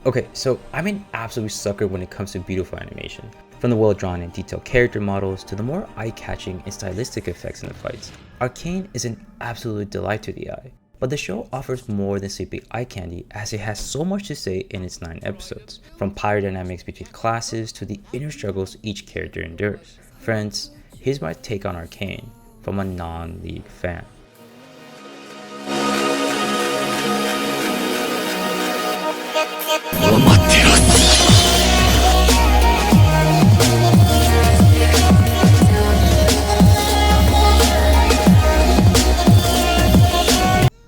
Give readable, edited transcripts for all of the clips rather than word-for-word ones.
Okay, so I'm an absolute sucker when it comes to beautiful animation. From the well-drawn and detailed character models to the more eye-catching and stylistic effects in the fights, Arcane is an absolute delight to the eye. But the show offers more than sleeping eye candy, as it has so much to say in its 9 episodes, from power dynamics between classes to the inner struggles each character endures. Friends, here's my take on Arcane from a non-league fan.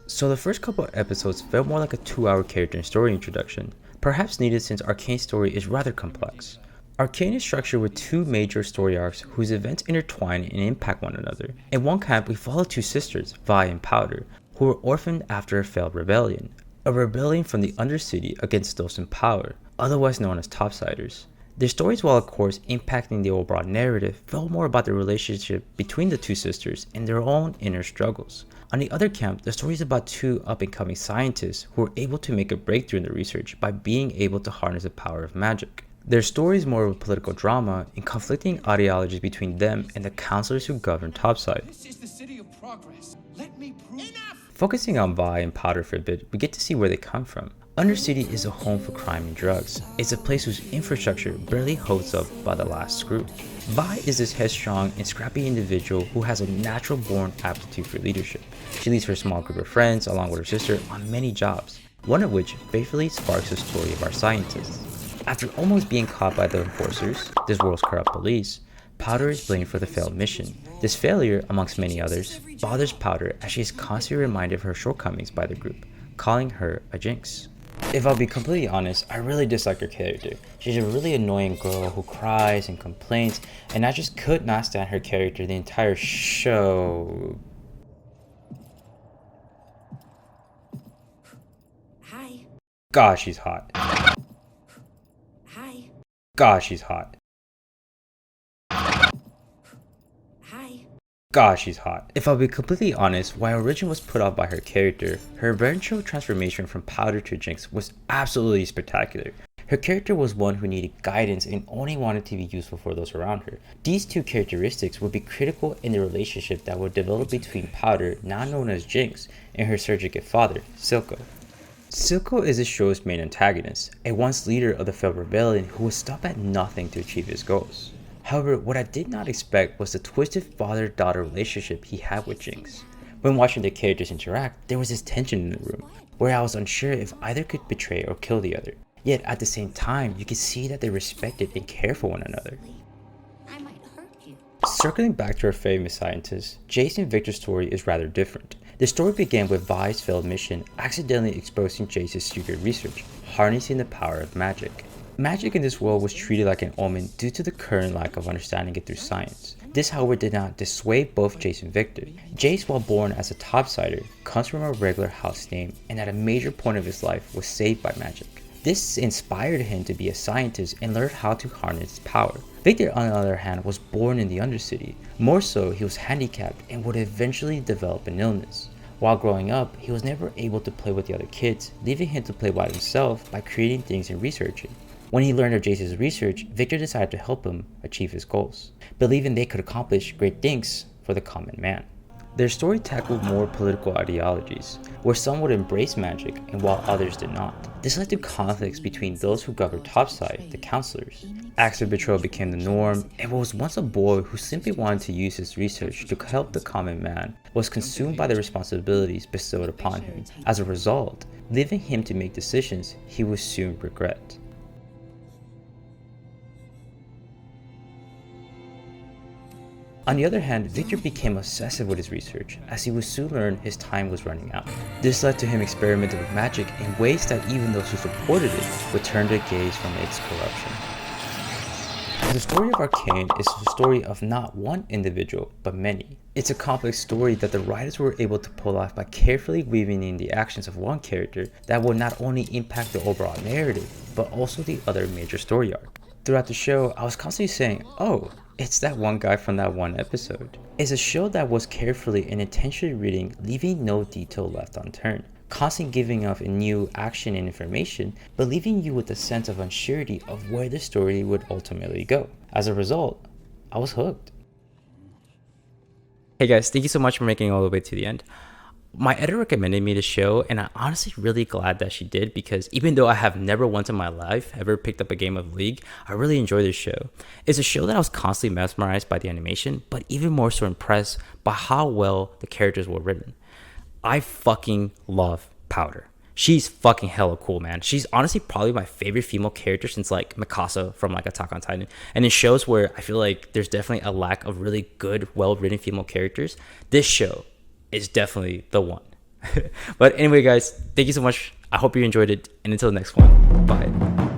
So the first couple of episodes felt more like a 2-hour character and story introduction, perhaps needed since Arcane's story is rather complex. Arcane is structured with 2 major story arcs whose events intertwine and impact one another. In one camp, we follow 2 sisters, Vi and Powder, who were orphaned after a failed rebellion. A rebellion from the Undercity against those in power, otherwise known as Topsiders. Their stories, while of course impacting the overall narrative, felt more about the relationship between the 2 sisters and their own inner struggles. On the other camp, the story is about 2 up-and-coming scientists who were able to make a breakthrough in their research by being able to harness the power of magic. Their story is more of a political drama and conflicting ideologies between them and the counselors who govern Topside. This is the city of progress. Let me prove. Enough! Focusing on Vi and Powder for a bit, we get to see where they come from. Undercity is a home for crime and drugs. It's a place whose infrastructure barely holds up by the last screw. Vi is this headstrong and scrappy individual who has a natural born aptitude for leadership. She leads her small group of friends along with her sister on many jobs, one of which faithfully sparks the story of our scientists. After almost being caught by the enforcers, this world's corrupt police, Powder is blamed for the failed mission. This failure, amongst many others, bothers Powder as she is constantly reminded of her shortcomings by the group, calling her a Jinx. If I'll be completely honest, I really dislike her character. She's a really annoying girl who cries and complains, and I just could not stand her character the entire show. Hi. God, she's hot. Hi. God, she's hot. Hi. God, she's hot. If I'll be completely honest, while Origin was put off by her character, her eventual transformation from Powder to Jinx was absolutely spectacular. Her character was one who needed guidance and only wanted to be useful for those around her. These 2 characteristics would be critical in the relationship that would develop between Powder, now known as Jinx, and her surrogate father, Silko. Silko is the show's main antagonist, a once leader of the failed rebellion who would stop at nothing to achieve his goals. However, what I did not expect was the twisted father-daughter relationship he had with Jinx. When watching the characters interact, there was this tension in the room, where I was unsure if either could betray or kill the other. Yet at the same time, you could see that they respected and cared for one another. I might hurt you. Circling back to our famous scientists, Jayce and Victor's story is rather different. The story began with Vi's failed mission accidentally exposing Jayce's secret research, harnessing the power of magic. Magic in this world was treated like an omen due to the current lack of understanding it through science. This, however, did not dissuade both Jayce and Victor. Jayce, while born as a Topsider, comes from a regular house name and at a major point of his life was saved by magic. This inspired him to be a scientist and learn how to harness power. Victor, on the other hand, was born in the Undercity. More so, he was handicapped and would eventually develop an illness. While growing up, he was never able to play with the other kids, leaving him to play by himself by creating things and researching. When he learned of Jayce's research, Victor decided to help him achieve his goals, believing they could accomplish great things for the common man. Their story tackled more political ideologies, where some would embrace magic and while others did not. This led to conflicts between those who governed Topside, the counselors. Acts of betrayal became the norm, and what was once a boy who simply wanted to use his research to help the common man was consumed by the responsibilities bestowed upon him. As a result, leaving him to make decisions he would soon regret. On the other hand, Victor became obsessive with his research, as he would soon learn his time was running out. This led to him experimenting with magic in ways that even those who supported it would turn their gaze from its corruption. The story of Arcane is the story of not one individual, but many. It's a complex story that the writers were able to pull off by carefully weaving in the actions of one character that will not only impact the overall narrative, but also the other major story arc. Throughout the show, I was constantly saying, oh, it's that one guy from that one episode. It's a show that was carefully and intentionally written, leaving no detail left unturned. constantly giving off new action and information, but leaving you with a sense of uncertainty of where the story would ultimately go. As a result, I was hooked. Hey guys, thank you so much for making it all the way to the end. My editor recommended me the show, and I'm honestly really glad that she did, because even though I have never once in my life ever picked up a game of League, I really enjoy this show. It's a show that I was constantly mesmerized by the animation, but even more so impressed by how well the characters were written. I fucking love Powder. She's fucking hella cool, man. She's honestly probably my favorite female character since like Mikasa from like Attack on Titan. And in shows where I feel like there's definitely a lack of really good, well-written female characters, this show is definitely the one. But anyway, guys, thank you so much. I hope you enjoyed it. And until the next one, bye.